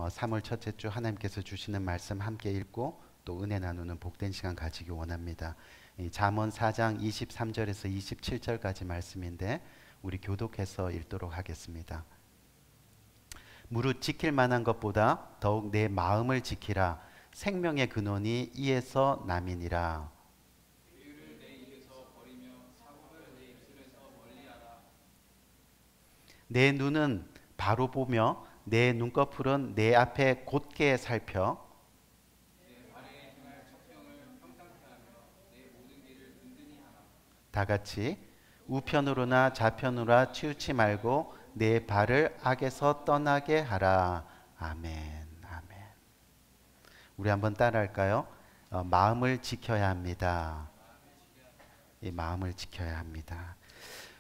3월 첫째 주 하나님께서 주시는 말씀 함께 읽고 또 은혜 나누는 복된 시간 가지기 원합니다. 잠언 4장 23절에서 27절까지 말씀인데 우리 교독해서 읽도록 하겠습니다. 무릇 지킬 만한 것보다 더욱 내 마음을 지키라. 생명의 근원이 이에서 남이니라. 비유를 내 입에서 버리며 사고를 내 입술에서 멀리하라. 내 눈은 바로 보며 내 눈꺼풀은 내 앞에 곧게 살펴 내 발에 행할 척경을 평상케 하며 내 모든 길을 든든히 하라. 다 같이 우편으로나 좌편으로나 치우치 말고 내 발을 악에서 떠나게 하라. 아멘. 아멘. 우리 한번 따라할까요? 마음을 지켜야 합니다. 이 마음을 지켜야 합니다.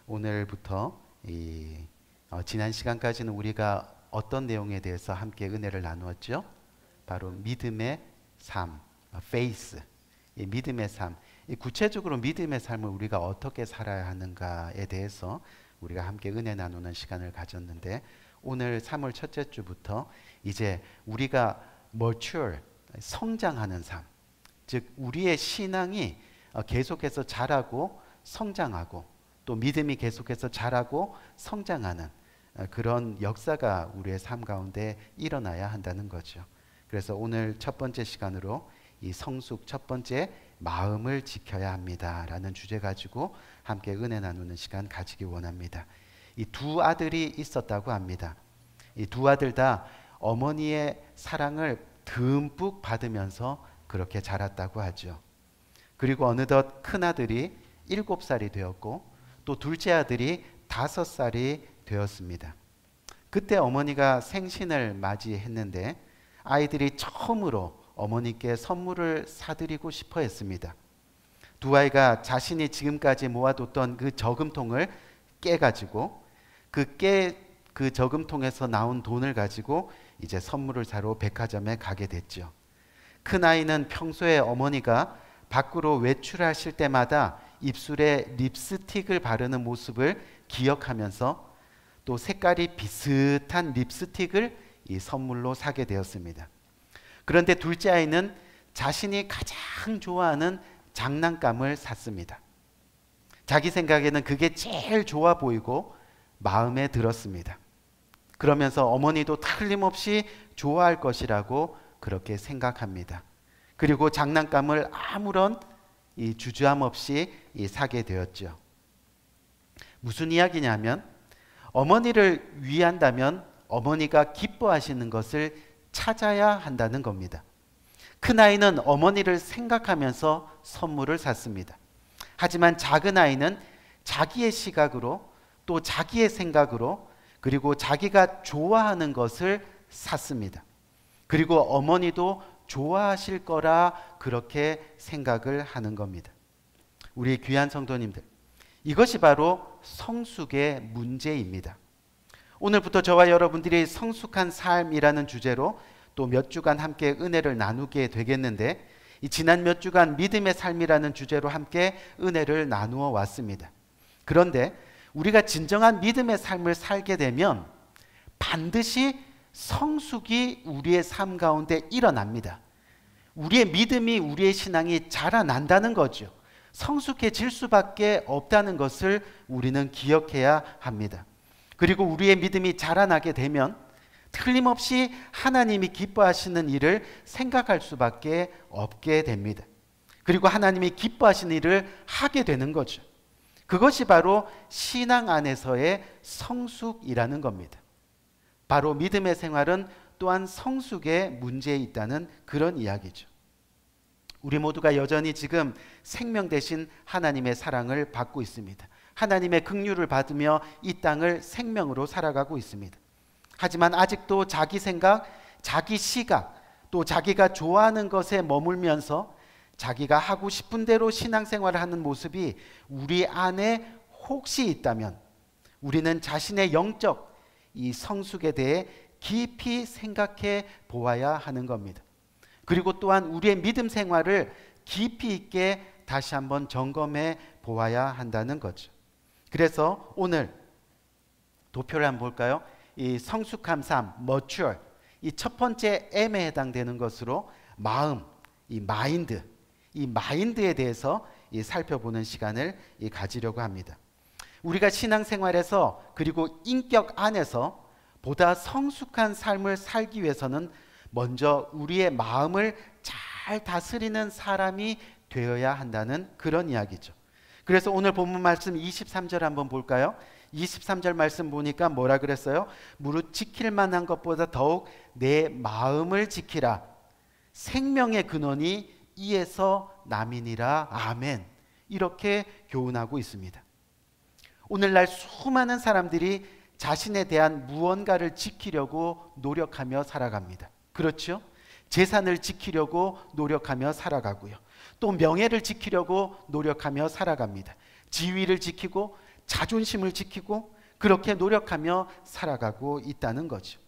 오늘부터 지난 시간까지는 우리가 어떤 내용에 대해서 함께 은혜를 나누었죠? 바로 믿음의 삶, faith, 이 믿음의 삶. 구체적으로 믿음의 삶을 우리가 어떻게 살아야 하는가에 대해서 우리가 함께 은혜 나누는 시간을 가졌는데, 오늘 3월 첫째 주부터 이제 우리가 mature, 성장하는 삶, 즉 우리의 신앙이 계속해서 자라고 성장하고 또 믿음이 계속해서 자라고 성장하는 그런 역사가 우리의 삶 가운데 일어나야 한다는 거죠. 그래서 오늘 첫 번째 시간으로 이 성숙 첫 번째 마음을 지켜야 합니다 라는 주제 가지고 함께 은혜 나누는 시간 가지기 원합니다. 이 두 아들이 있었다고 합니다. 이 두 아들 다 어머니의 사랑을 듬뿍 받으면서 그렇게 자랐다고 하죠. 그리고 어느덧 큰 아들이 7살이 되었고 또 둘째 아들이 5살이 되었습니다. 그때 어머니가 생신을 맞이했는데 아이들이 처음으로 어머니께 선물을 사드리고 싶어 했습니다. 두 아이가 자신이 지금까지 모아뒀던 그 저금통을 깨가지고 그 저금통에서 나온 돈을 가지고 이제 선물을 사러 백화점에 가게 됐죠. 큰 아이는 평소에 어머니가 밖으로 외출하실 때마다 입술에 립스틱을 바르는 모습을 기억하면서 또 색깔이 비슷한 립스틱을 이 선물로 사게 되었습니다. 그런데 둘째 아이는 자신이 가장 좋아하는 장난감을 샀습니다. 자기 생각에는 그게 제일 좋아 보이고 마음에 들었습니다. 그러면서 어머니도 틀림없이 좋아할 것이라고 그렇게 생각합니다. 그리고 장난감을 아무런 주저함 없이 사게 되었죠. 무슨 이야기냐면 어머니를 위한다면 어머니가 기뻐하시는 것을 찾아야 한다는 겁니다. 큰아이는 어머니를 생각하면서 선물을 샀습니다. 하지만 작은 아이는 자기의 시각으로 또 자기의 생각으로 그리고 자기가 좋아하는 것을 샀습니다. 그리고 어머니도 좋아하실 거라 그렇게 생각을 하는 겁니다. 우리 귀한 성도님들, 이것이 바로 성숙의 문제입니다. 오늘부터 저와 여러분들이 성숙한 삶이라는 주제로 또 몇 주간 함께 은혜를 나누게 되겠는데, 이 지난 몇 주간 믿음의 삶이라는 주제로 함께 은혜를 나누어 왔습니다. 그런데 우리가 진정한 믿음의 삶을 살게 되면 반드시 성숙이 우리의 삶 가운데 일어납니다. 우리의 믿음이, 우리의 신앙이 자라난다는 거죠. 성숙해질 수밖에 없다는 것을 우리는 기억해야 합니다. 그리고 우리의 믿음이 자라나게 되면 틀림없이 하나님이 기뻐하시는 일을 생각할 수밖에 없게 됩니다. 그리고 하나님이 기뻐하시는 일을 하게 되는 거죠. 그것이 바로 신앙 안에서의 성숙이라는 겁니다. 바로 믿음의 생활은 또한 성숙의 문제에 있다는 그런 이야기죠. 우리 모두가 여전히 지금 생명 대신 하나님의 사랑을 받고 있습니다. 하나님의 긍휼을 받으며 이 땅을 생명으로 살아가고 있습니다. 하지만 아직도 자기 생각, 자기 시각, 또 자기가 좋아하는 것에 머물면서 자기가 하고 싶은 대로 신앙생활을 하는 모습이 우리 안에 혹시 있다면 우리는 자신의 영적 이 성숙에 대해 깊이 생각해 보아야 하는 겁니다. 그리고 또한 우리의 믿음 생활을 깊이 있게 다시 한번 점검해 보아야 한다는 거죠. 그래서 오늘 도표를 한번 볼까요? 이 성숙한 삶, mature, 이 첫 번째 M에 해당되는 것으로 마음, 이 마인드에 대해서 살펴보는 시간을 가지려고 합니다. 우리가 신앙생활에서 그리고 인격 안에서 보다 성숙한 삶을 살기 위해서는 먼저 우리의 마음을 잘 다스리는 사람이 되어야 한다는 그런 이야기죠. 그래서 오늘 본문 말씀 23절 한번 볼까요? 23절 말씀 보니까 뭐라 그랬어요? 무릇 지킬 만한 것보다 더욱 내 마음을 지키라. 생명의 근원이 이에서 남이니라. 아멘. 이렇게 교훈하고 있습니다. 오늘날 수많은 사람들이 자신에 대한 무언가를 지키려고 노력하며 살아갑니다. 그렇죠? 재산을 지키려고 노력하며 살아가고요. 또 명예를 지키려고 노력하며 살아갑니다. 지위를 지키고 자존심을 지키고 그렇게 노력하며 살아가고 있다는 거죠.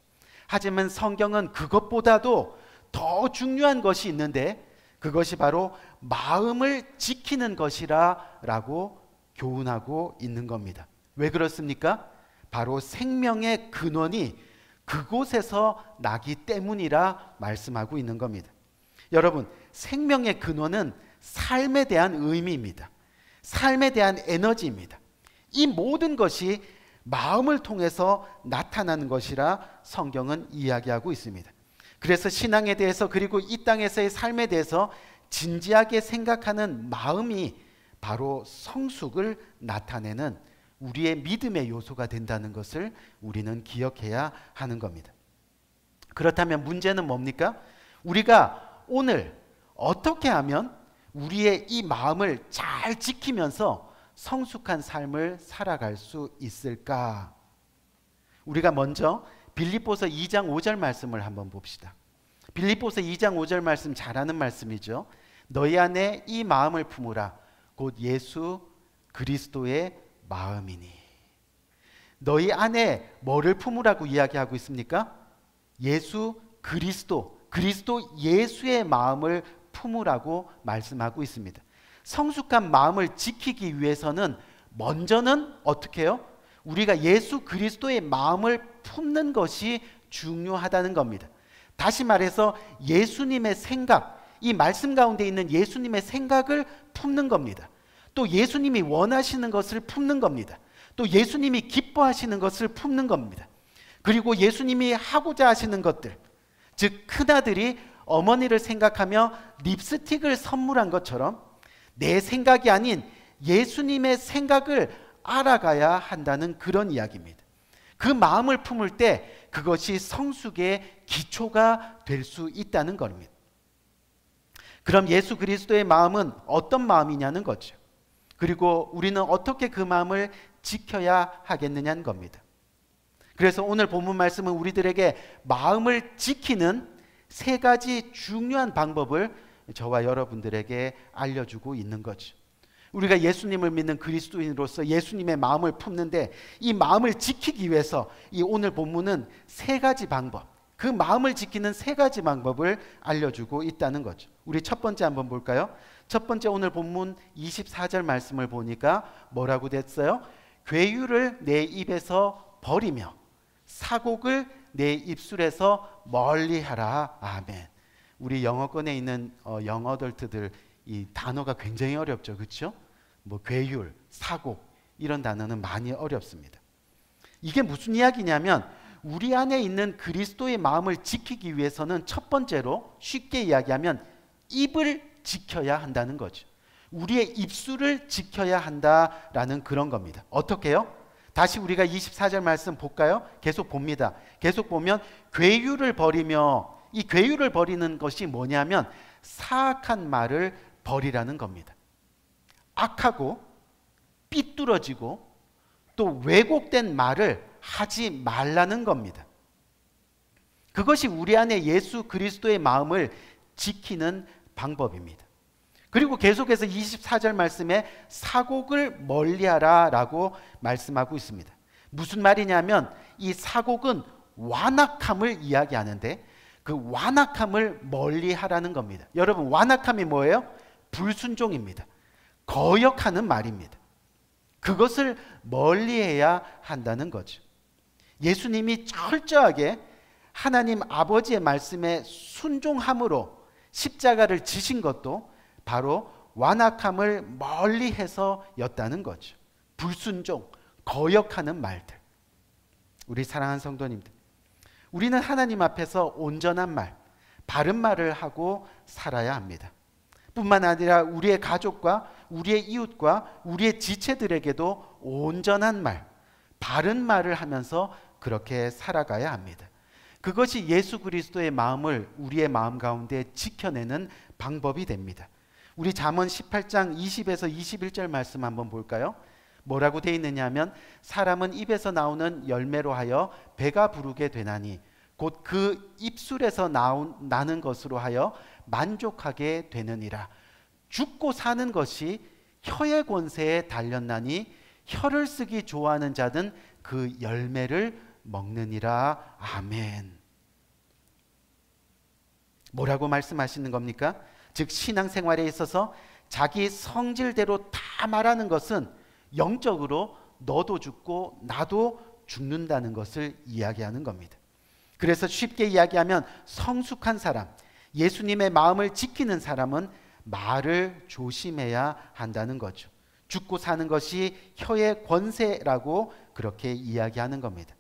하지만 성경은 그것보다도 더 중요한 것이 있는데 그것이 바로 마음을 지키는 것이라고 교훈하고 있는 겁니다. 왜 그렇습니까? 바로 생명의 근원이 그곳에서 나기 때문이라 말씀하고 있는 겁니다. 여러분, 생명의 근원은 삶에 대한 의미입니다. 삶에 대한 에너지입니다. 이 모든 것이 마음을 통해서 나타나는 것이라 성경은 이야기하고 있습니다. 그래서 신앙에 대해서 그리고 이 땅에서의 삶에 대해서 진지하게 생각하는 마음이 바로 성숙을 나타내는 우리의 믿음의 요소가 된다는 것을 우리는 기억해야 하는 겁니다. 그렇다면 문제는 뭡니까? 우리가 오늘 어떻게 하면 우리의 이 마음을 잘 지키면서 성숙한 삶을 살아갈 수 있을까? 우리가 먼저 빌립보서 2장 5절 말씀을 한번 봅시다. 빌립보서 2장 5절 말씀 잘 아는 말씀이죠. 너희 안에 이 마음을 품으라. 곧 예수 그리스도의 마음이니. 너희 안에 뭐를 품으라고 이야기하고 있습니까? 예수 그리스도 예수의 마음을 품으라고 말씀하고 있습니다. 성숙한 마음을 지키기 위해서는 먼저는 어떻게 해요? 우리가 예수 그리스도의 마음을 품는 것이 중요하다는 겁니다. 다시 말해서 예수님의 생각, 이 말씀 가운데 있는 예수님의 생각을 품는 겁니다. 또 예수님이 원하시는 것을 품는 겁니다. 또 예수님이 기뻐하시는 것을 품는 겁니다. 그리고 예수님이 하고자 하시는 것들, 즉 큰아들이 어머니를 생각하며 립스틱을 선물한 것처럼 내 생각이 아닌 예수님의 생각을 알아가야 한다는 그런 이야기입니다. 그 마음을 품을 때 그것이 성숙의 기초가 될 수 있다는 겁니다. 그럼 예수 그리스도의 마음은 어떤 마음이냐는 거죠. 그리고 우리는 어떻게 그 마음을 지켜야 하겠느냐는 겁니다. 그래서 오늘 본문 말씀은 우리들에게 마음을 지키는 세 가지 중요한 방법을 저와 여러분들에게 알려주고 있는 거죠. 우리가 예수님을 믿는 그리스도인으로서 예수님의 마음을 품는데 이 마음을 지키기 위해서 이 오늘 본문은 세 가지 방법, 그 마음을 지키는 세 가지 방법을 알려주고 있다는 거죠. 우리 첫 번째 한번 볼까요? 첫 번째 오늘 본문 24절 말씀을 보니까 뭐라고 됐어요? 괴유를 내 입에서 버리며 사곡을 내 입술에서 멀리하라. 아멘. 우리 영어권에 있는 영어 어덜트들 이 단어가 굉장히 어렵죠, 그렇죠? 뭐 괴율, 사곡 이런 단어는 많이 어렵습니다. 이게 무슨 이야기냐면 우리 안에 있는 그리스도의 마음을 지키기 위해서는 첫 번째로 쉽게 이야기하면 입을 지켜야 한다는 거죠. 우리의 입술을 지켜야 한다라는 그런 겁니다. 어떻게 해요? 다시 우리가 24절 말씀 볼까요? 계속 봅니다. 계속 보면 괴유를 버리며, 이 괴유를 버리는 것이 뭐냐면 사악한 말을 버리라는 겁니다. 악하고 삐뚤어지고 또 왜곡된 말을 하지 말라는 겁니다. 그것이 우리 안에 예수 그리스도의 마음을 지키는 방법입니다. 그리고 계속해서 24절 말씀에 사곡을 멀리하라 라고 말씀하고 있습니다. 무슨 말이냐면 이 사곡은 완악함을 이야기하는데 그 완악함을 멀리하라는 겁니다. 여러분, 완악함이 뭐예요? 불순종입니다. 거역하는 말입니다. 그것을 멀리해야 한다는 거죠. 예수님이 철저하게 하나님 아버지의 말씀에 순종함으로 십자가를 지신 것도 바로 완악함을 멀리해서였다는 거죠. 불순종, 거역하는 말들. 우리 사랑하는 성도님들, 우리는 하나님 앞에서 온전한 말, 바른 말을 하고 살아야 합니다. 뿐만 아니라 우리의 가족과 우리의 이웃과 우리의 지체들에게도 온전한 말, 바른 말을 하면서 그렇게 살아가야 합니다. 그것이 예수 그리스도의 마음을 우리의 마음 가운데 지켜내는 방법이 됩니다. 우리 잠언 18장 20에서 21절 말씀 한번 볼까요? 뭐라고 되어 있느냐 하면 사람은 입에서 나오는 열매로 하여 배가 부르게 되나니 곧 그 입술에서 나는 것으로 하여 만족하게 되느니라. 죽고 사는 것이 혀의 권세에 달렸나니 혀를 쓰기 좋아하는 자는 그 열매를 먹느니라. 아멘. 뭐라고 말씀하시는 겁니까? 즉 신앙생활에 있어서 자기 성질대로 다 말하는 것은 영적으로 너도 죽고 나도 죽는다는 것을 이야기하는 겁니다. 그래서 쉽게 이야기하면 성숙한 사람, 예수님의 마음을 지키는 사람은 말을 조심해야 한다는 거죠. 죽고 사는 것이 혀의 권세라고 그렇게 이야기하는 겁니다.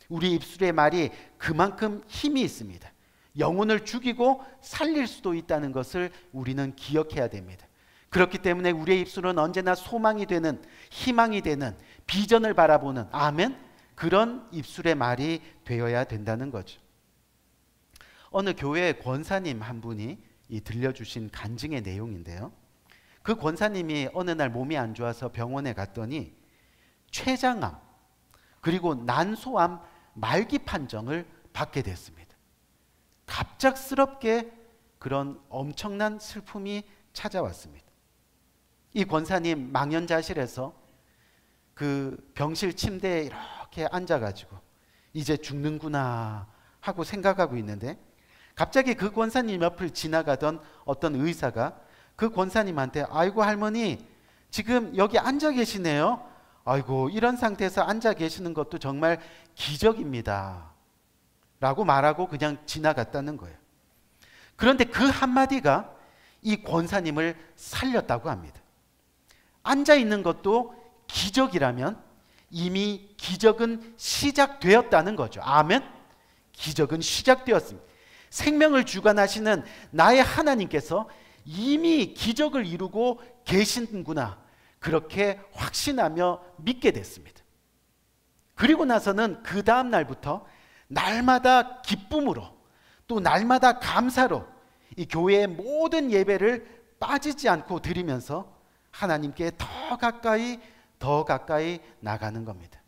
우리 입술의 말이 그만큼 힘이 있습니다. 영혼을 죽이고 살릴 수도 있다는 것을 우리는 기억해야 됩니다. 그렇기 때문에 우리의 입술은 언제나 소망이 되는, 희망이 되는, 비전을 바라보는, 아멘, 그런 입술의 말이 되어야 된다는 거죠. 어느 교회 권사님 한 분이 들려주신 간증의 내용인데요, 그 권사님이 어느 날 몸이 안 좋아서 병원에 갔더니 췌장암 그리고 난소암 말기 판정을 받게 됐습니다. 갑작스럽게 그런 엄청난 슬픔이 찾아왔습니다. 이 권사님 망연자실해서 그 병실 침대에 이렇게 앉아가지고 이제 죽는구나 하고 생각하고 있는데 갑자기 그 권사님 옆을 지나가던 어떤 의사가 그 권사님한테 아이고 할머니 지금 여기 앉아 계시네요. 아이고 이런 상태에서 앉아 계시는 것도 정말 기적입니다 라고 말하고 그냥 지나갔다는 거예요. 그런데 그 한마디가 이 권사님을 살렸다고 합니다. 앉아 있는 것도 기적이라면 이미 기적은 시작되었다는 거죠. 아멘. 기적은 시작되었습니다. 생명을 주관하시는 나의 하나님께서 이미 기적을 이루고 계시는구나, 그렇게 확신하며 믿게 됐습니다. 그리고 나서는 그 다음 날부터 날마다 기쁨으로 또 날마다 감사로 이 교회의 모든 예배를 빠지지 않고 드리면서 하나님께 더 가까이 나가는 겁니다.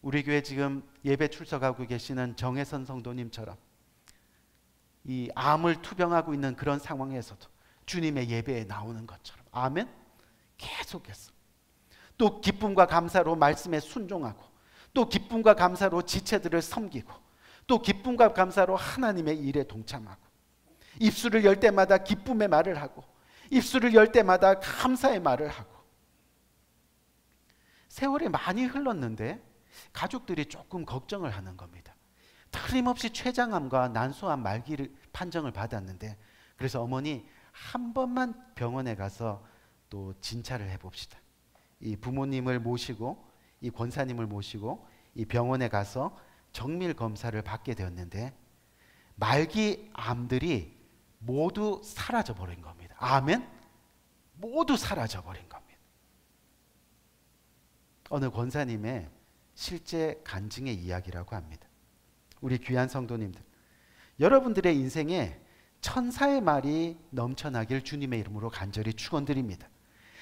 우리 교회 지금 예배 출석하고 계시는 정혜선 성도님처럼 이 암을 투병하고 있는 그런 상황에서도 주님의 예배에 나오는 것처럼, 아멘, 계속해서 또 기쁨과 감사로 말씀에 순종하고 또 기쁨과 감사로 지체들을 섬기고 또 기쁨과 감사로 하나님의 일에 동참하고 입술을 열 때마다 기쁨의 말을 하고 입술을 열 때마다 감사의 말을 하고. 세월이 많이 흘렀는데 가족들이 조금 걱정을 하는 겁니다. 틀림없이 췌장암과 난소암 말기를 판정을 받았는데 그래서 어머니 한 번만 병원에 가서 또 진찰을 해봅시다. 이 부모님을 모시고 이 권사님을 모시고 이 병원에 가서 정밀 검사를 받게 되었는데 말기 암들이 모두 사라져 버린 겁니다. 아멘. 모두 사라져 버린 겁니다. 어느 권사님의 실제 간증의 이야기라고 합니다. 우리 귀한 성도님들, 여러분들의 인생에 천사의 말이 넘쳐나길 주님의 이름으로 간절히 축원드립니다.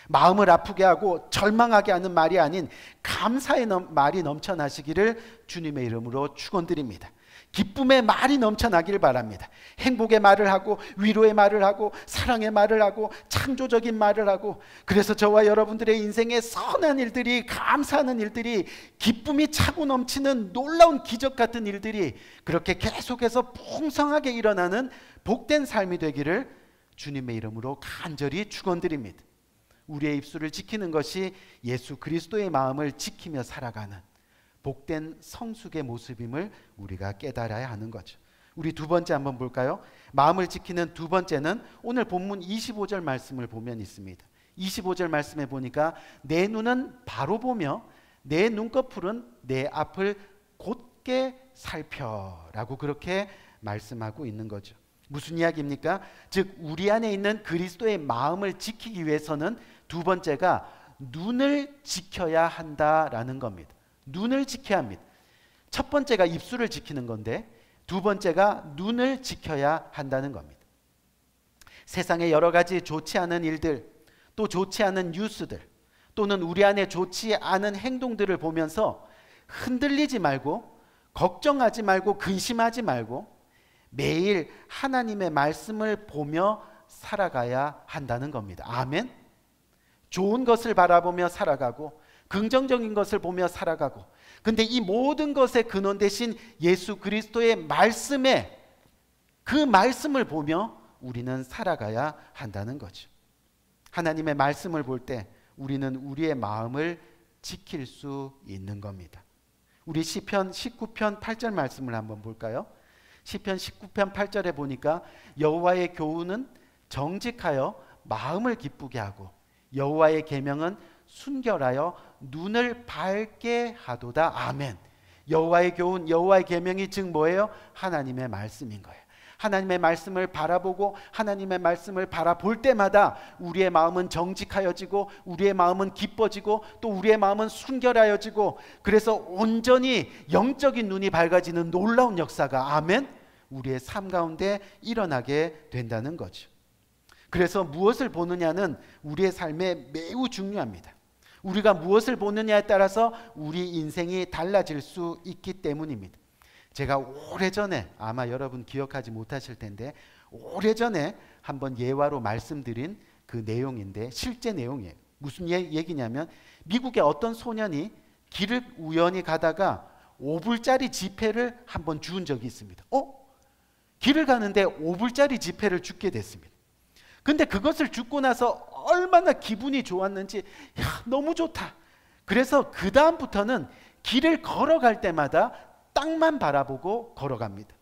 마음을 아프게 하고 절망하게 하는 말이 아닌 감사의 말이 넘쳐나시기를 주님의 이름으로 축원드립니다. 기쁨의 말이 넘쳐나길 바랍니다. 행복의 말을 하고 위로의 말을 하고 사랑의 말을 하고 창조적인 말을 하고, 그래서 저와 여러분들의 인생에 선한 일들이, 감사하는 일들이, 기쁨이 차고 넘치는 놀라운 기적 같은 일들이 그렇게 계속해서 풍성하게 일어나는 복된 삶이 되기를 주님의 이름으로 간절히 축원드립니다. 우리의 입술을 지키는 것이 예수 그리스도의 마음을 지키며 살아가는 복된 성숙의 모습임을 우리가 깨달아야 하는 거죠. 우리 두 번째 한번 볼까요? 마음을 지키는 두 번째는 오늘 본문 25절 말씀을 보면 있습니다. 25절 말씀에 보니까 내 눈은 바로 보며 내 눈꺼풀은 내 앞을 곧게 살펴라고 그렇게 말씀하고 있는 거죠. 무슨 이야기입니까? 즉 우리 안에 있는 그리스도의 마음을 지키기 위해서는 두 번째가 눈을 지켜야 한다라는 겁니다. 눈을 지켜야 합니다. 첫 번째가 입술을 지키는 건데 두 번째가 눈을 지켜야 한다는 겁니다. 세상에 여러 가지 좋지 않은 일들, 또 좋지 않은 뉴스들, 또는 우리 안에 좋지 않은 행동들을 보면서 흔들리지 말고 걱정하지 말고 근심하지 말고 매일 하나님의 말씀을 보며 살아가야 한다는 겁니다. 아멘. 좋은 것을 바라보며 살아가고 긍정적인 것을 보며 살아가고, 근데 이 모든 것의 근원 대신 예수 그리스도의 말씀에 그 말씀을 보며 우리는 살아가야 한다는 거죠. 하나님의 말씀을 볼 때 우리는 우리의 마음을 지킬 수 있는 겁니다. 우리 시편 19편 8절 말씀을 한번 볼까요? 시편 19편 8절에 보니까 여호와의 교훈은 정직하여 마음을 기쁘게 하고 여호와의 계명은 순결하여 눈을 밝게 하도다. 아멘. 여호와의 교훈, 여호와의 계명이 즉 뭐예요? 하나님의 말씀인 거예요. 하나님의 말씀을 바라보고 하나님의 말씀을 바라볼 때마다 우리의 마음은 정직하여지고 우리의 마음은 기뻐지고 또 우리의 마음은 순결하여지고, 그래서 온전히 영적인 눈이 밝아지는 놀라운 역사가 아멘 우리의 삶 가운데 일어나게 된다는 거죠. 그래서 무엇을 보느냐는 우리의 삶에 매우 중요합니다. 우리가 무엇을 보느냐에 따라서 우리 인생이 달라질 수 있기 때문입니다. 제가 오래전에, 아마 여러분 기억하지 못하실 텐데 오래전에 한번 예화로 말씀드린 그 내용인데 실제 내용이에요. 무슨 얘기냐면 미국의 어떤 소년이 길을 우연히 가다가 5불짜리 지폐를 한번 주운 적이 있습니다. 길을 가는데 5불짜리 지폐를 줍게 됐습니다. 근데 그것을 줍고 나서 얼마나 기분이 좋았는지, 너무 좋다. 그래서 그 다음부터는 길을 걸어갈 때마다 땅만 바라보고 걸어갑니다.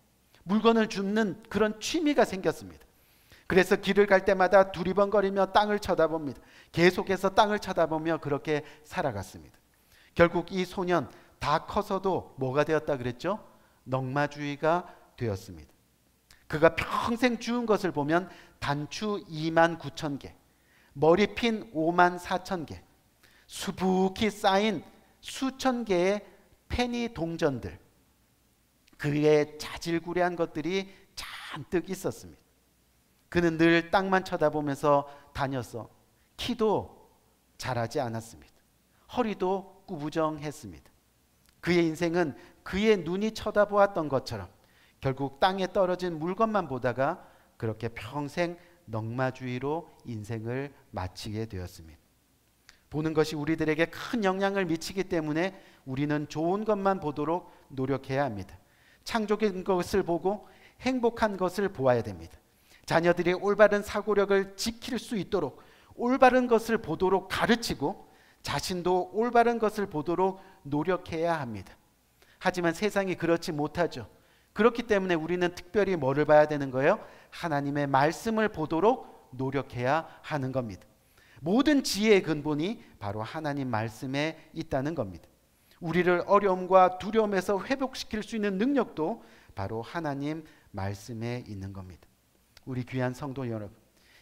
물건을 줍는 그런 취미가 생겼습니다. 그래서 길을 갈 때마다 두리번거리며 땅을 쳐다봅니다. 계속해서 땅을 쳐다보며 그렇게 살아갔습니다. 결국 이 소년 다 커서도 뭐가 되었다 그랬죠? 넉마주의가 되었습니다. 그가 평생 주운 것을 보면 단추 29,000개, 머리 핀 54,000개, 수북히 쌓인 수천 개의 페니 동전들, 그의 자질구레한 것들이 잔뜩 있었습니다. 그는 늘 땅만 쳐다보면서 다녀서 키도 자라지 않았습니다. 허리도 꾸부정했습니다. 그의 인생은 그의 눈이 쳐다보았던 것처럼 결국 땅에 떨어진 물건만 보다가 그렇게 평생 넉마주의로 인생을 마치게 되었습니다. 보는 것이 우리들에게 큰 영향을 미치기 때문에 우리는 좋은 것만 보도록 노력해야 합니다. 창조적인 것을 보고 행복한 것을 보아야 됩니다. 자녀들이 올바른 사고력을 지킬 수 있도록 올바른 것을 보도록 가르치고 자신도 올바른 것을 보도록 노력해야 합니다. 하지만 세상이 그렇지 못하죠. 그렇기 때문에 우리는 특별히 뭐를 봐야 되는 거예요? 하나님의 말씀을 보도록 노력해야 하는 겁니다. 모든 지혜의 근본이 바로 하나님 말씀에 있다는 겁니다. 우리를 어려움과 두려움에서 회복시킬 수 있는 능력도 바로 하나님 말씀에 있는 겁니다. 우리 귀한 성도 여러분,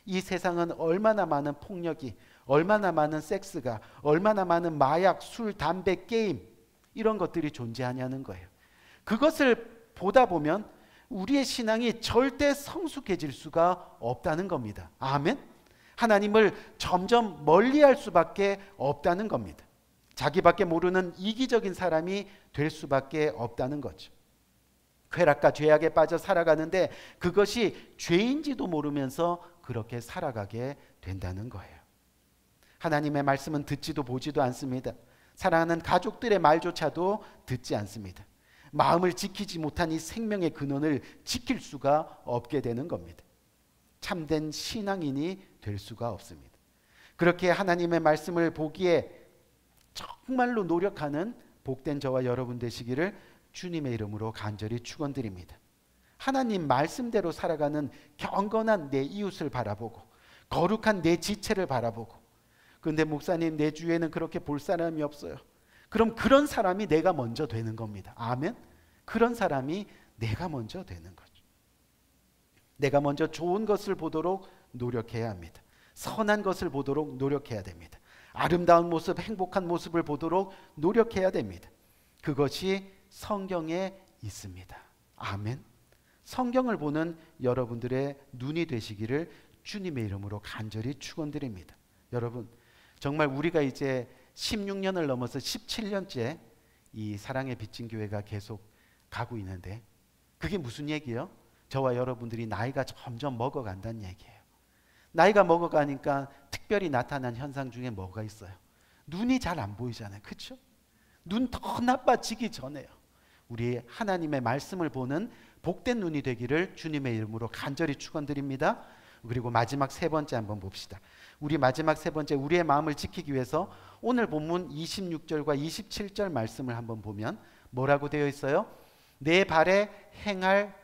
이 세상은 얼마나 많은 폭력이, 얼마나 많은 섹스가, 얼마나 많은 마약, 술, 담배, 게임 이런 것들이 존재하냐는 거예요. 그것을 보다 보면 우리의 신앙이 절대 성숙해질 수가 없다는 겁니다. 아멘. 하나님을 점점 멀리할 수밖에 없다는 겁니다. 자기밖에 모르는 이기적인 사람이 될 수밖에 없다는 거죠. 쾌락과 죄악에 빠져 살아가는데 그것이 죄인지도 모르면서 그렇게 살아가게 된다는 거예요. 하나님의 말씀은 듣지도 보지도 않습니다. 사랑하는 가족들의 말조차도 듣지 않습니다. 마음을 지키지 못한 이 생명의 근원을 지킬 수가 없게 되는 겁니다. 참된 신앙인이 될 수가 없습니다. 그렇게 하나님의 말씀을 보기에 정말로 노력하는 복된 저와 여러분 되시기를 주님의 이름으로 간절히 축원드립니다. 하나님 말씀대로 살아가는 경건한 내 이웃을 바라보고 거룩한 내 지체를 바라보고, 그런데 목사님 내 주위에는 그렇게 볼 사람이 없어요. 그럼 그런 사람이 내가 먼저 되는 겁니다. 아멘. 그런 사람이 내가 먼저 되는 거죠. 내가 먼저 좋은 것을 보도록 노력해야 합니다. 선한 것을 보도록 노력해야 됩니다. 아름다운 모습, 행복한 모습을 보도록 노력해야 됩니다. 그것이 성경에 있습니다. 아멘. 성경을 보는 여러분들의 눈이 되시기를 주님의 이름으로 간절히 축원드립니다. 여러분, 정말 우리가 이제 16년을 넘어서 17년째 이 사랑의 빚진 교회가 계속 가고 있는데, 그게 무슨 얘기예요? 저와 여러분들이 나이가 점점 먹어간다는 얘기예요. 나이가 먹어가니까 특별히 나타난 현상 중에 뭐가 있어요? 눈이 잘 안 보이잖아요. 그렇죠? 눈 더 나빠지기 전에요. 우리 하나님의 말씀을 보는 복된 눈이 되기를 주님의 이름으로 간절히 축원드립니다. 그리고 마지막 세 번째 한번 봅시다. 우리 마지막 세 번째, 우리의 마음을 지키기 위해서 오늘 본문 26절과 27절 말씀을 한번 보면 뭐라고 되어 있어요? 내 발에 행할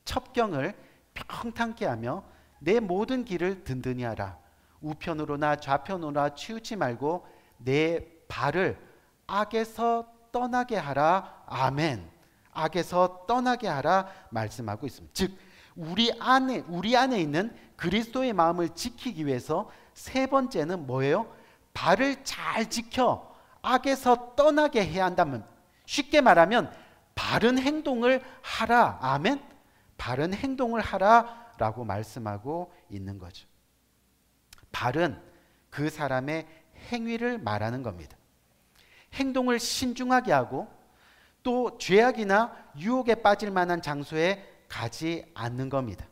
첩경을 평탄케 하며 내 모든 길을 든든히 하라. 우편으로나 좌편으로나 치우치 말고 내 발을 악에서 떠나게 하라. 아멘. 악에서 떠나게 하라 말씀하고 있습니다. 즉 우리 안에 있는 그리스도의 마음을 지키기 위해서 세 번째는 뭐예요? 발을 잘 지켜 악에서 떠나게 해야 한다면, 쉽게 말하면 바른 행동을 하라. 아멘. 바른 행동을 하라라고 말씀하고 있는 거죠. 발은 그 사람의 행위를 말하는 겁니다. 행동을 신중하게 하고 또 죄악이나 유혹에 빠질 만한 장소에 가지 않는 겁니다.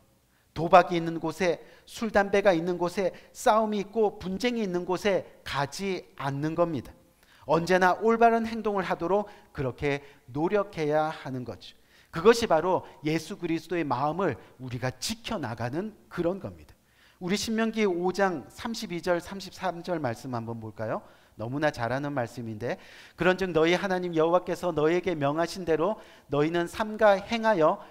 도박이 있는 곳에, 술, 담배가 있는 곳에, 싸움이 있고 분쟁이 있는 곳에 가지 않는 겁니다. 언제나 올바른 행동을 하도록 그렇게 노력해야 하는 거죠. 그것이 바로 예수 그리스도의 마음을 우리가 지켜나가는 그런 겁니다. 우리 신명기 5장 32절 33절 말씀 한번 볼까요? 너무나 잘하는 말씀인데, 그런즉 너희 하나님 여호와께서 너희에게 명하신 대로 너희는 삼가 행하여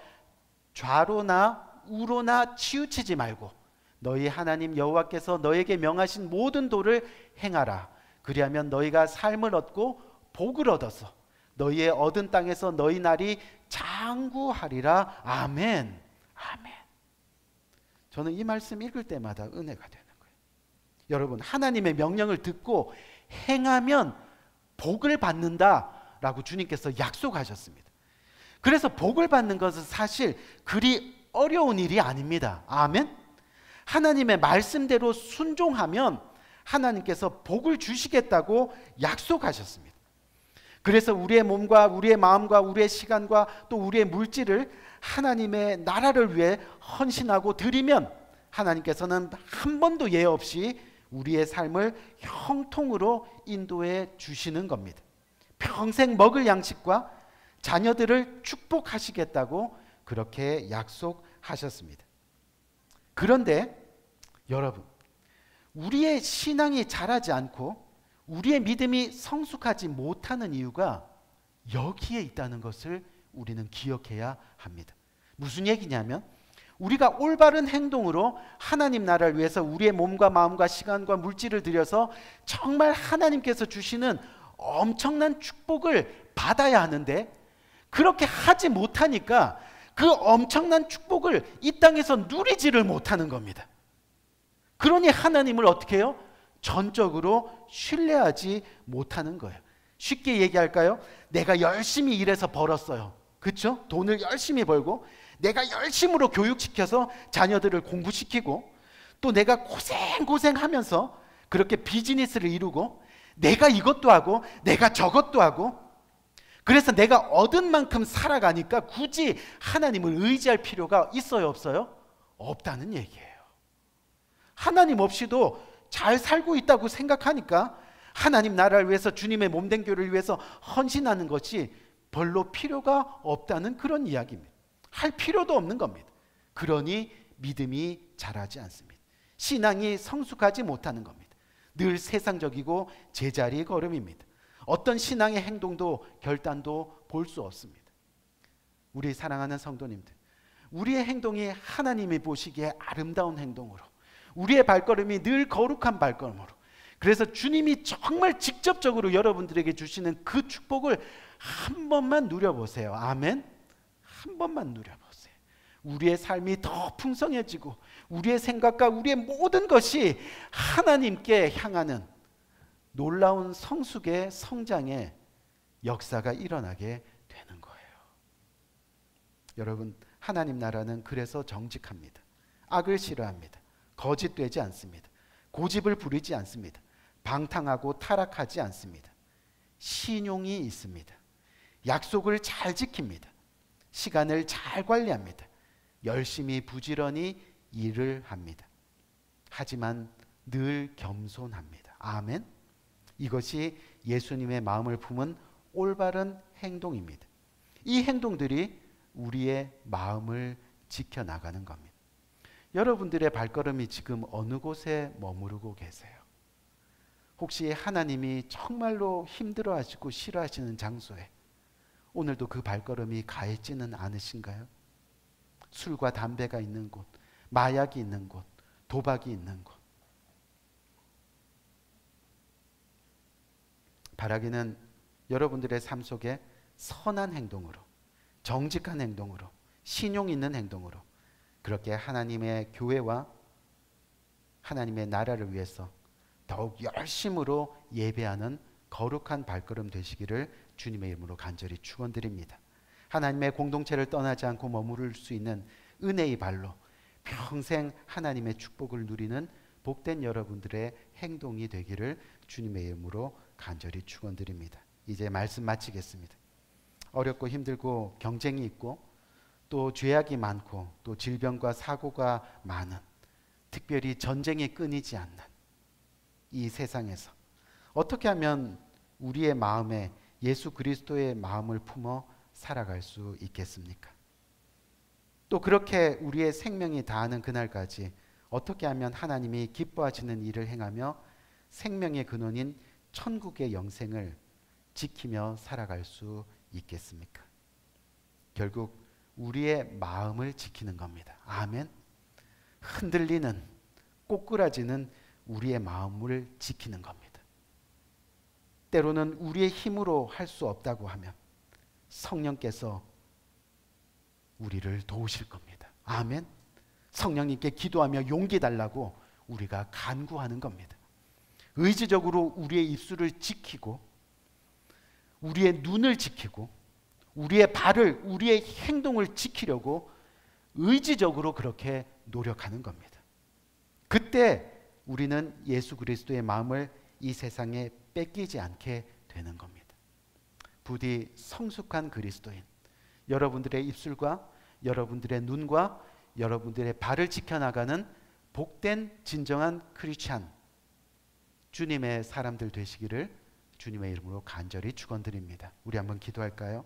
좌로나 우로나 치우치지 말고 너희 하나님 여호와께서 너희에게 명하신 모든 도를 행하라. 그리하면 너희가 삶을 얻고 복을 얻어서 너희의 얻은 땅에서 너희 날이 장구하리라. 아멘. 아멘. 저는 이 말씀 읽을 때마다 은혜가 되는 거예요. 여러분, 하나님의 명령을 듣고 행하면 복을 받는다라고 주님께서 약속하셨습니다. 그래서 복을 받는 것은 사실 그리 어려운 일이 아닙니다. 아멘. 하나님의 말씀대로 순종하면 하나님께서 복을 주시겠다고 약속하셨습니다. 그래서 우리의 몸과 우리의 마음과 우리의 시간과 또 우리의 물질을 하나님의 나라를 위해 헌신하고 드리면 하나님께서는 한 번도 예외 없이 우리의 삶을 형통으로 인도해 주시는 겁니다. 평생 먹을 양식과 자녀들을 축복하시겠다고 그렇게 약속하셨습니다. 그런데 여러분, 우리의 신앙이 자라지 않고 우리의 믿음이 성숙하지 못하는 이유가 여기에 있다는 것을 우리는 기억해야 합니다. 무슨 얘기냐면, 우리가 올바른 행동으로 하나님 나라를 위해서 우리의 몸과 마음과 시간과 물질을 들여서 정말 하나님께서 주시는 엄청난 축복을 받아야 하는데, 그렇게 하지 못하니까 그 엄청난 축복을 이 땅에서 누리지를 못하는 겁니다. 그러니 하나님을 어떻게 해요? 전적으로 신뢰하지 못하는 거예요. 쉽게 얘기할까요? 내가 열심히 일해서 벌었어요. 그렇죠? 돈을 열심히 벌고 내가 열심으로 교육시켜서 자녀들을 공부시키고 또 내가 고생하면서 그렇게 비즈니스를 이루고 내가 이것도 하고 내가 저것도 하고, 그래서 내가 얻은 만큼 살아가니까 굳이 하나님을 의지할 필요가 있어요, 없어요? 없다는 얘기예요. 하나님 없이도 잘 살고 있다고 생각하니까 하나님 나라를 위해서, 주님의 몸된 교회를 위해서 헌신하는 것이 별로 필요가 없다는 그런 이야기입니다. 할 필요도 없는 겁니다. 그러니 믿음이 자라지 않습니다. 신앙이 성숙하지 못하는 겁니다. 늘 세상적이고 제자리 걸음입니다. 어떤 신앙의 행동도 결단도 볼 수 없습니다. 우리 사랑하는 성도님들, 우리의 행동이 하나님이 보시기에 아름다운 행동으로, 우리의 발걸음이 늘 거룩한 발걸음으로, 그래서 주님이 정말 직접적으로 여러분들에게 주시는 그 축복을 한 번만 누려보세요. 아멘. 한 번만 누려보세요. 우리의 삶이 더 풍성해지고 우리의 생각과 우리의 모든 것이 하나님께 향하는 놀라운 성숙의 성장의 역사가 일어나게 되는 거예요. 여러분, 하나님 나라는 그래서 정직합니다. 악을 싫어합니다. 거짓되지 않습니다. 고집을 부리지 않습니다. 방탕하고 타락하지 않습니다. 신용이 있습니다. 약속을 잘 지킵니다. 시간을 잘 관리합니다. 열심히 부지런히 일을 합니다. 하지만 늘 겸손합니다. 아멘. 이것이 예수님의 마음을 품은 올바른 행동입니다. 이 행동들이 우리의 마음을 지켜나가는 겁니다. 여러분들의 발걸음이 지금 어느 곳에 머무르고 계세요? 혹시 하나님이 정말로 힘들어하시고 싫어하시는 장소에 오늘도 그 발걸음이 가 있지는 않으신가요? 술과 담배가 있는 곳, 마약이 있는 곳, 도박이 있는 곳. 바라기는 여러분들의 삶 속에 선한 행동으로, 정직한 행동으로, 신용 있는 행동으로 그렇게 하나님의 교회와 하나님의 나라를 위해서 더욱 열심으로 예배하는 거룩한 발걸음 되시기를 주님의 이름으로 간절히 축원드립니다. 하나님의 공동체를 떠나지 않고 머무를 수 있는 은혜의 발로 평생 하나님의 축복을 누리는 복된 여러분들의 행동이 되기를 주님의 이름으로 간절히 축원드립니다. 이제 말씀 마치겠습니다. 어렵고 힘들고 경쟁이 있고 또 죄악이 많고 또 질병과 사고가 많은, 특별히 전쟁이 끊이지 않는 이 세상에서 어떻게 하면 우리의 마음에 예수 그리스도의 마음을 품어 살아갈 수 있겠습니까? 또 그렇게 우리의 생명이 다하는 그날까지 어떻게 하면 하나님이 기뻐하시는 일을 행하며 생명의 근원인 천국의 영생을 지키며 살아갈 수 있겠습니까? 결국 우리의 마음을 지키는 겁니다. 아멘. 흔들리는, 꼬꾸라지는 우리의 마음을 지키는 겁니다. 때로는 우리의 힘으로 할 수 없다고 하면 성령께서 우리를 도우실 겁니다. 아멘. 성령님께 기도하며 용기 달라고 우리가 간구하는 겁니다. 의지적으로 우리의 입술을 지키고 우리의 눈을 지키고 우리의 발을, 우리의 행동을 지키려고 의지적으로 그렇게 노력하는 겁니다. 그때 우리는 예수 그리스도의 마음을 이 세상에 뺏기지 않게 되는 겁니다. 부디 성숙한 그리스도인, 여러분들의 입술과 여러분들의 눈과 여러분들의 발을 지켜나가는 복된 진정한 크리스찬, 주님의 사람들 되시기를 주님의 이름으로 간절히 축원드립니다. 우리 한번 기도할까요?